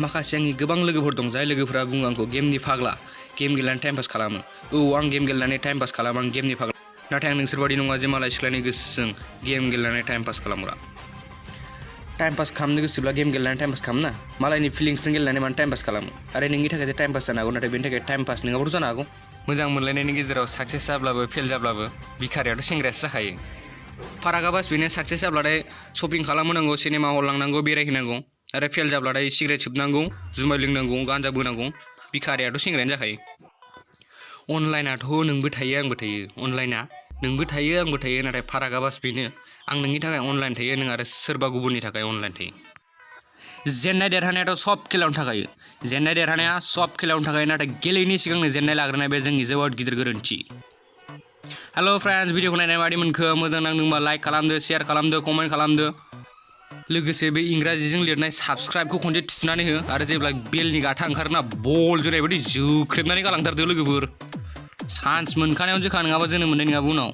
माखासे आंनि गोबां लोगोफोर दं जाय लोगोफोरा बुङो आंखौ गेमनि फाग्ला गेम गेलेनानै टाइम पास खालामो। आं गेम गेलेनानै टाइम पास खालामो, आं गेमनि फाग्ला। नाथाय आं नोंसोरबादि नङा जे मालाय सिख्लानि गोसोजों गेम गेलेनानै टाइम पास खालामग्रा। टाइम पास खालामनो गोसोब्ला गेम गेलेनानै टाइम पास खालामना, मालायनि फिलिंसजों गेलेनानै मानो टाइम पास खालामो। आरो नोंनि थाखायसो टाइम पास जानो हागौ, नाथाय बेनि थाखाय टाइम पास नङाबाबो जानो हागौ। मोजां मोनलायनायनि गेजेराव साक्सेस जाब्लाबो फेल जाब्लाबो भिखारियाथ' सेंग्रायासो जाखायो। फारागा बास बेनो, साक्सेस जाब्लाथाय शपिं खालामहोनांगौ, सिनेमा हल लांनांगौ, बेरायहोनांगौ। आरो फेल जाब्लाथाय सिगारेट सोबनांगौ, जुमाय लोंनांगौ, गान्जा बोनांगौ। भिखारियाथ' सेंग्रायानो जाखायो। अनलाइनाथ' नोंबो थायो आंबो थायो, अनलाइना नोंबो थायो आंबो थायो, नाथाय फारागा बास बेनो, आं नोंनि थाखाय अनलाइन थायो, नों आरो सोरबा गुबुननि थाखाय अनलाइन थायो। जेननाय देरहानायाथ' सब खेलायावनो थाखायो, जेननाय देरहानाया सब खेलायावनो थाखायो, नाथाय गेलेयैनि सिगांनो जेननाय लाग्रोनाय बे जोंनि जोबोद गिदिर गोरोन्थि। हेल' फ्रेन्ड्स, भिडिअखौ नायनाय बायदि मोनखो? मोजां नांदोंबा लाइक खालामदो, शेयार खालामदो, कमेन्ट खालामदो। लोगोसे बे इंराजिजों लिरनाय साबस्क्राइबखौ खनसे थुनानै हो, आरो जेब्ला बेलनि गाथा ओंखारोना बल जोनाय बायदि जोख्रेबनानै गालांथारदो लोगोफोर। चान्स मोनखानायावनो जोखा, नङाबा जोनो मोननाय नङाबा उनाव।